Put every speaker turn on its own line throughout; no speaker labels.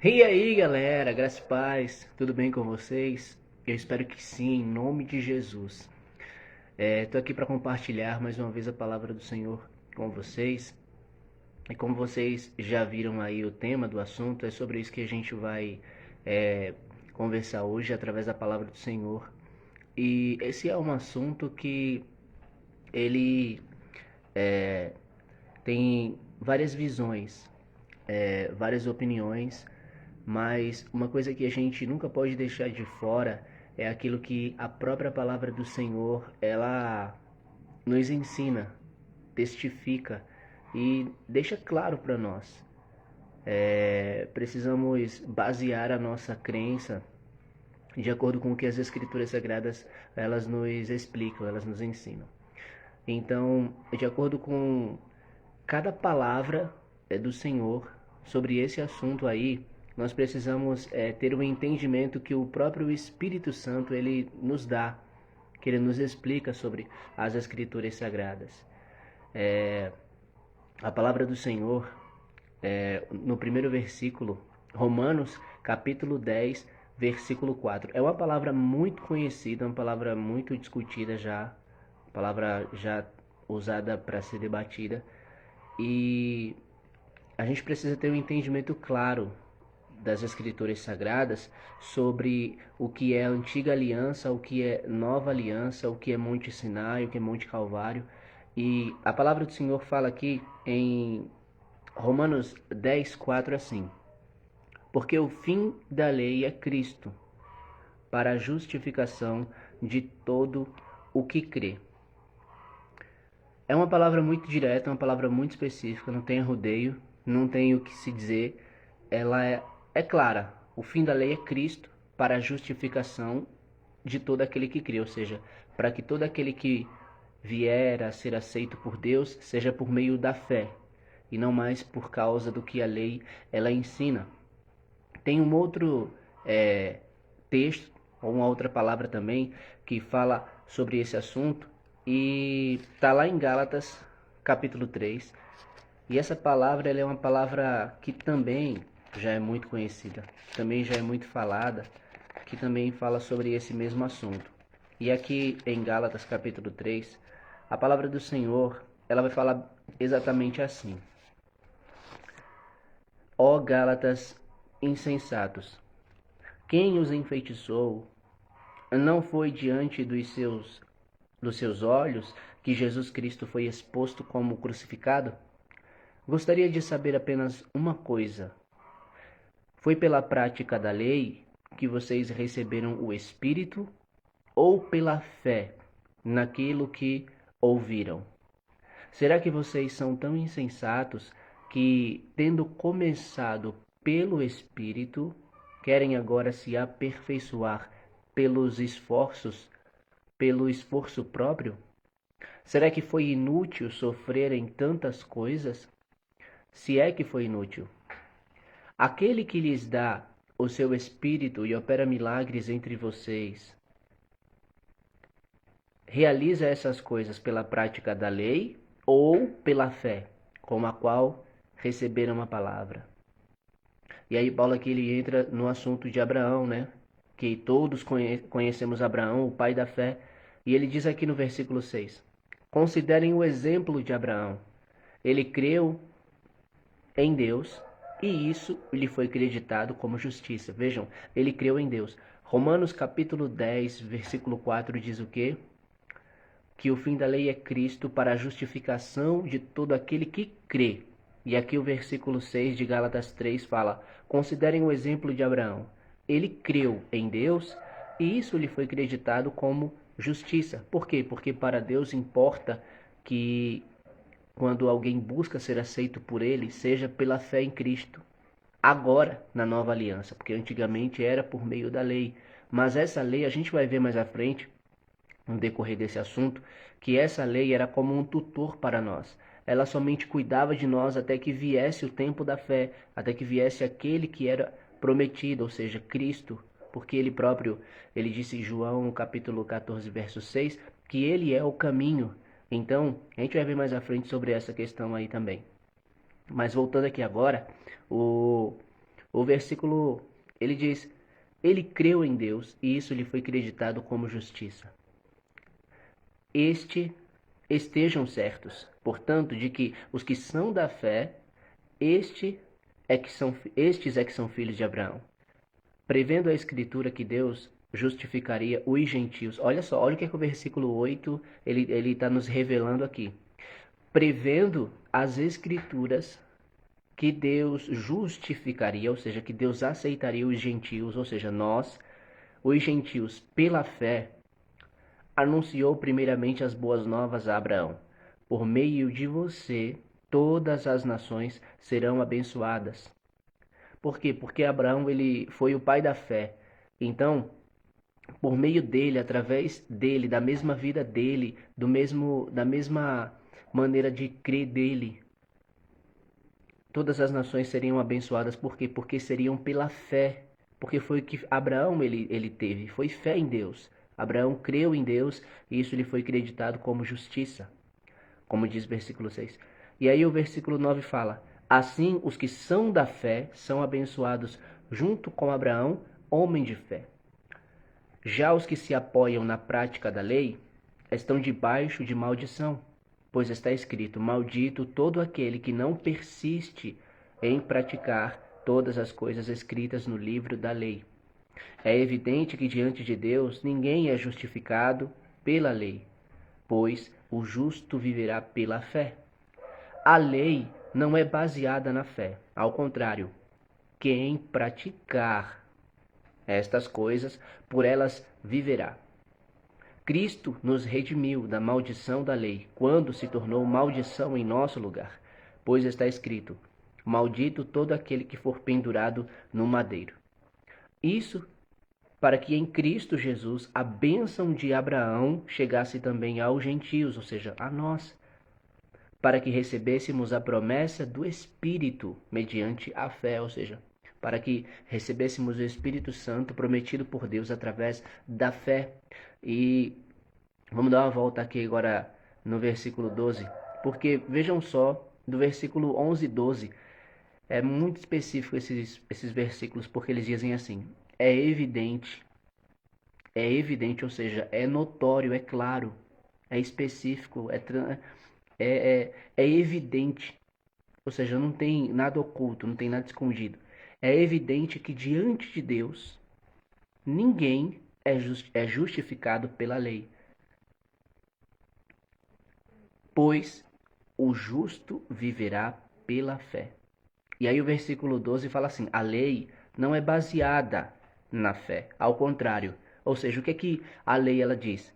E aí, galera, graça e paz, tudo bem com vocês? Eu espero que sim, em nome de Jesus. Tô aqui para compartilhar mais uma vez a palavra do Senhor com vocês. E como vocês já viram aí o tema do assunto, é sobre isso que a gente vai é, conversar hoje através da palavra do Senhor. E esse é um assunto que ele tem várias visões, várias opiniões, mas uma coisa que a gente nunca pode deixar de fora é aquilo que a própria palavra do Senhor ela nos ensina, testifica e deixa claro para nós. Precisamos basear a nossa crença de acordo com o que as Escrituras Sagradas elas nos explicam, elas nos ensinam. Então, de acordo com cada palavra do Senhor sobre esse assunto aí, nós precisamos ter um entendimento que o próprio Espírito Santo ele nos dá, que ele nos explica sobre as Escrituras Sagradas. A palavra do Senhor, no primeiro versículo, Romanos capítulo 10, versículo 4. É uma palavra muito conhecida, uma palavra muito discutida já, palavra já usada para ser debatida. E a gente precisa ter um entendimento claro das Escrituras Sagradas sobre o que é a antiga aliança, o que é nova aliança, o que é Monte Sinai, o que é Monte Calvário. E a palavra do Senhor fala aqui em Romanos 10:4 assim: Porque o fim da lei é Cristo, para a justificação de todo o que crê. É uma palavra muito direta, uma palavra muito específica, não tem rodeio, não tem o que se dizer. Ela é clara. O fim da lei é Cristo para a justificação de todo aquele que crê, ou seja, para que todo aquele que vier a ser aceito por Deus seja por meio da fé e não mais por causa do que a lei ela ensina. Tem um outro texto, ou uma outra palavra também, que fala sobre esse assunto, e está lá em Gálatas, capítulo 3. E essa palavra ela é uma palavra que também já é muito conhecida, também já é muito falada, que também fala sobre esse mesmo assunto. E aqui em Gálatas, capítulo 3, a palavra do Senhor ela vai falar exatamente assim: Ó Gálatas insensatos, quem os enfeitiçou? Não foi diante dos seus olhos que Jesus Cristo foi exposto como crucificado? Gostaria de saber apenas uma coisa: foi pela prática da lei que vocês receberam o Espírito ou pela fé naquilo que ouviram? Será que vocês são tão insensatos que, tendo começado pelo Espírito, querem agora se aperfeiçoar pelos esforços, pelo esforço próprio? Será que foi inútil sofrerem tantas coisas? Se é que foi inútil. Aquele que lhes dá o seu Espírito e opera milagres entre vocês, realiza essas coisas pela prática da lei ou pela fé, com a qual receberam a palavra? E aí Paulo aqui ele entra no assunto de Abraão, né? Que todos conhecemos Abraão, o pai da fé, e ele diz aqui no versículo 6: Considerem o exemplo de Abraão. Ele creu em Deus e isso lhe foi creditado como justiça. Vejam, ele creu em Deus. Romanos capítulo 10, versículo 4 diz o quê? Que o fim da lei é Cristo para a justificação de todo aquele que crê. E aqui o versículo 6 de Gálatas 3 fala: Considerem o exemplo de Abraão. Ele creu em Deus e isso lhe foi creditado como justiça. Por quê? Porque para Deus importa que quando alguém busca ser aceito por ele, seja pela fé em Cristo. Agora, na nova aliança, porque antigamente era por meio da lei. Mas essa lei, a gente vai ver mais à frente, no decorrer desse assunto, que essa lei era como um tutor para nós. Ela somente cuidava de nós até que viesse o tempo da fé, até que viesse aquele que era prometido, ou seja, Cristo, porque ele próprio, ele disse em João capítulo 14, verso 6, que ele é o caminho. Então, a gente vai ver mais à frente sobre essa questão aí também. Mas voltando aqui agora, o versículo, ele diz, ele creu em Deus e isso lhe foi creditado como justiça. Estejam certos, portanto, de que os que são da fé, estes é que são filhos de Abraão. Prevendo a Escritura que Deus justificaria os gentios. Olha só, olha o que o versículo 8 ele está nos revelando aqui. Prevendo as Escrituras que Deus justificaria, ou seja, que Deus aceitaria os gentios, ou seja, nós, os gentios, pela fé, anunciou primeiramente as boas novas a Abraão. Por meio de você, todas as nações serão abençoadas. Por quê? Porque Abraão ele foi o pai da fé. Então, por meio dele, através dele, da mesma vida dele, da mesma maneira de crer dele, todas as nações seriam abençoadas. Por quê? Porque seriam pela fé. Porque foi o que Abraão ele teve. Foi fé em Deus. Abraão creu em Deus e isso lhe foi creditado como justiça. Como diz o versículo 6. E aí o versículo 9 fala: assim os que são da fé são abençoados junto com Abraão, homem de fé. Já os que se apoiam na prática da lei estão debaixo de maldição, pois está escrito: maldito todo aquele que não persiste em praticar todas as coisas escritas no livro da lei. É evidente que diante de Deus ninguém é justificado pela lei, pois o justo viverá pela fé. A lei não é baseada na fé, ao contrário, quem praticar estas coisas, por elas viverá. Cristo nos redimiu da maldição da lei, quando se tornou maldição em nosso lugar, pois está escrito: maldito todo aquele que for pendurado no madeiro. Isso para que em Cristo Jesus a bênção de Abraão chegasse também aos gentios, ou seja, a nós, para que recebêssemos a promessa do Espírito mediante a fé, ou seja, para que recebêssemos o Espírito Santo prometido por Deus através da fé. E vamos dar uma volta aqui agora no versículo 12, porque vejam só, do versículo 11 e 12, é muito específico esses versículos, porque eles dizem assim: é evidente, ou seja, é notório, é claro, é específico, é evidente, ou seja, não tem nada oculto, não tem nada escondido. É evidente que diante de Deus, ninguém é justificado pela lei, pois o justo viverá pela fé. E aí o versículo 12 fala assim: a lei não é baseada na fé, ao contrário. Ou seja, o que é que a lei ela diz?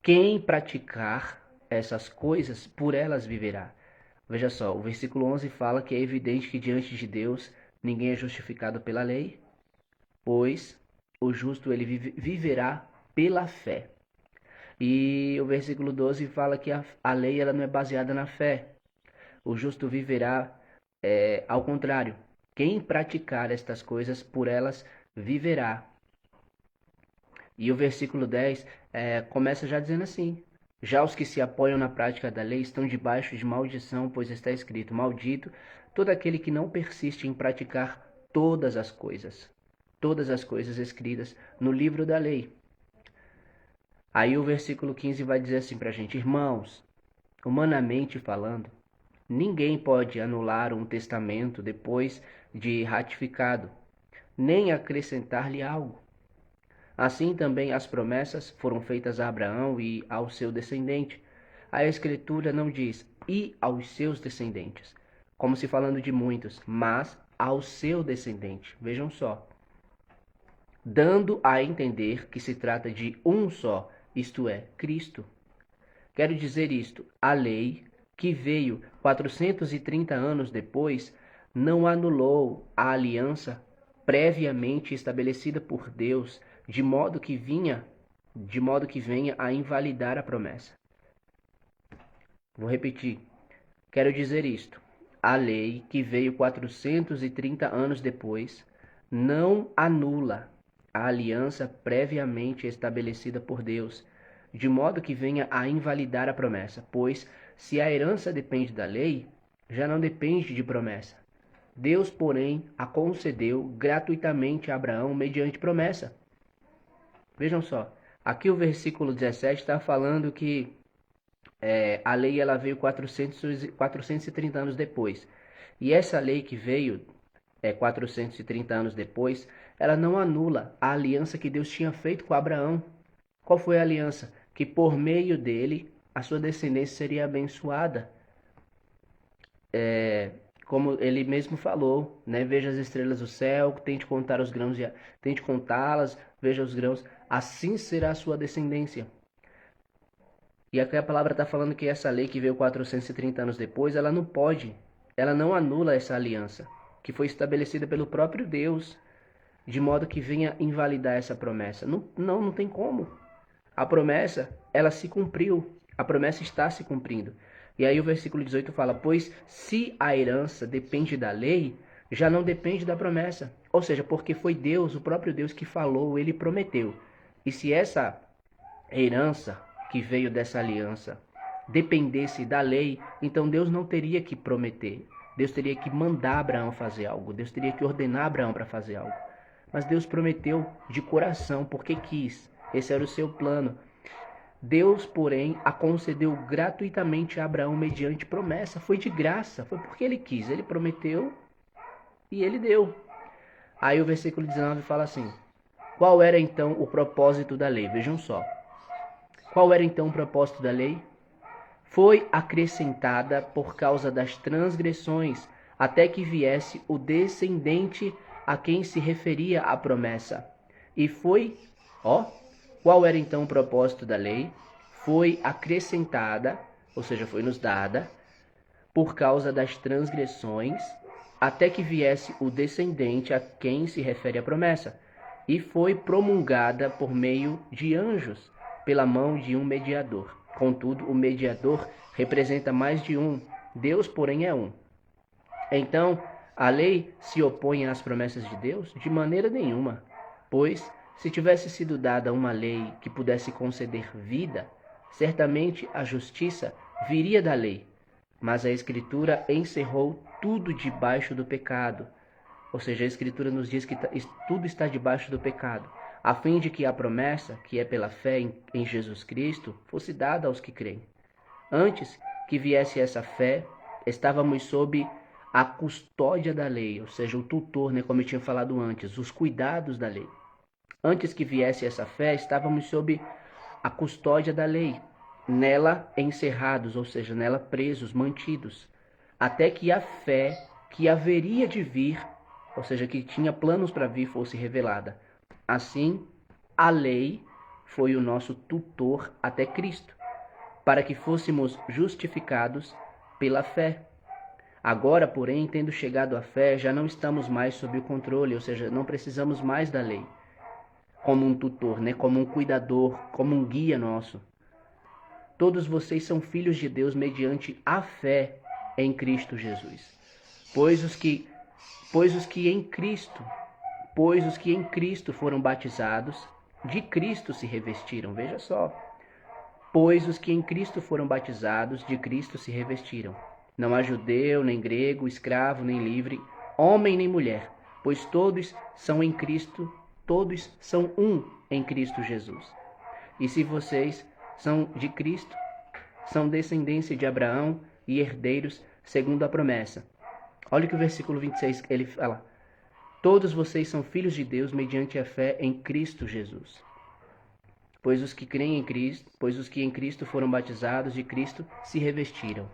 Quem praticar essas coisas, por elas viverá. Veja só, o versículo 11 fala que é evidente que diante de Deus ninguém é justificado pela lei, pois o justo ele viverá pela fé. E o versículo 12 fala que a lei ela não é baseada na fé. O justo viverá ao contrário. Quem praticar estas coisas, por elas viverá. E o versículo 10 começa já dizendo assim: já os que se apoiam na prática da lei estão debaixo de maldição, pois está escrito: maldito todo aquele que não persiste em praticar todas as coisas escritas no livro da lei. Aí o versículo 15 vai dizer assim pra gente: irmãos, humanamente falando, ninguém pode anular um testamento depois de ratificado, nem acrescentar-lhe algo. Assim também as promessas foram feitas a Abraão e ao seu descendente. A Escritura não diz "e aos seus descendentes", como se falando de muitos, mas ao seu descendente. Vejam só. Dando a entender que se trata de um só, isto é, Cristo. Quero dizer isto: a lei, que veio 430 anos depois, não anulou a aliança previamente estabelecida por Deus, de modo que venha a invalidar a promessa. Vou repetir. Quero dizer isto: a lei, que veio 430 anos depois, não anula a aliança previamente estabelecida por Deus, de modo que venha a invalidar a promessa, pois se a herança depende da lei, já não depende de promessa, Deus, porém, a concedeu gratuitamente a Abraão mediante promessa. Vejam só, aqui o versículo 17 está falando que a lei ela veio 430 anos depois. E essa lei que veio 430 anos depois, ela não anula a aliança que Deus tinha feito com Abraão. Qual foi a aliança? Que por meio dele, a sua descendência seria abençoada. Como ele mesmo falou, né? Veja as estrelas do céu, tente contar os grãos, tente contá-las, veja os grãos, assim será a sua descendência. E aqui a palavra está falando que essa lei que veio 430 anos depois, ela não anula essa aliança, que foi estabelecida pelo próprio Deus, de modo que venha invalidar essa promessa. Não tem como. A promessa, ela se cumpriu, a promessa está se cumprindo. E aí o versículo 18 fala, pois se a herança depende da lei, já não depende da promessa. Ou seja, porque foi Deus, o próprio Deus que falou, ele prometeu. E se essa herança que veio dessa aliança dependesse da lei, então Deus não teria que prometer. Deus teria que mandar Abraão fazer algo. Deus teria que ordenar Abraão para fazer algo. Mas Deus prometeu de coração, porque quis. Esse era o seu plano. Deus, porém, a concedeu gratuitamente a Abraão mediante promessa. Foi de graça, foi porque ele quis. Ele prometeu e ele deu. Aí o versículo 19 fala assim, qual era então o propósito da lei? Vejam só. Qual era então o propósito da lei? Foi acrescentada por causa das transgressões, até que viesse o descendente a quem se referia a promessa. E foi, qual era então o propósito da lei? Foi acrescentada, ou seja, foi nos dada, por causa das transgressões, até que viesse o descendente a quem se refere a promessa. E foi promulgada por meio de anjos, pela mão de um mediador. Contudo, o mediador representa mais de um. Deus, porém, é um. Então, a lei se opõe às promessas de Deus? De maneira nenhuma. Pois, se tivesse sido dada uma lei que pudesse conceder vida, certamente a justiça viria da lei. Mas a Escritura encerrou tudo debaixo do pecado. Ou seja, a Escritura nos diz que tudo está debaixo do pecado, a fim de que a promessa, que é pela fé em Jesus Cristo, fosse dada aos que creem. Antes que viesse essa fé, estávamos sob a custódia da lei, ou seja, o tutor, como eu tinha falado antes, os cuidados da lei. Antes que viesse essa fé, estávamos sob a custódia da lei, nela encerrados, ou seja, nela presos, mantidos, até que a fé que haveria de vir, ou seja, que tinha planos para vir, fosse revelada. Assim, a lei foi o nosso tutor até Cristo, para que fôssemos justificados pela fé. Agora, porém, tendo chegado à fé, já não estamos mais sob o controle, ou seja, não precisamos mais da lei, como um tutor, como um cuidador, como um guia nosso. Todos vocês são filhos de Deus mediante a fé em Cristo Jesus. Pois os que em Cristo foram batizados, de Cristo se revestiram. Veja só. Pois os que em Cristo foram batizados, de Cristo se revestiram. Não há judeu, nem grego, escravo, nem livre, homem nem mulher, pois todos são em Cristo, todos são um em Cristo Jesus. E se vocês são de Cristo, são descendência de Abraão e herdeiros segundo a promessa. Olha o que o versículo 26 ele fala. Todos vocês são filhos de Deus mediante a fé em Cristo Jesus. Pois os que em Cristo foram batizados, de Cristo se revestiram.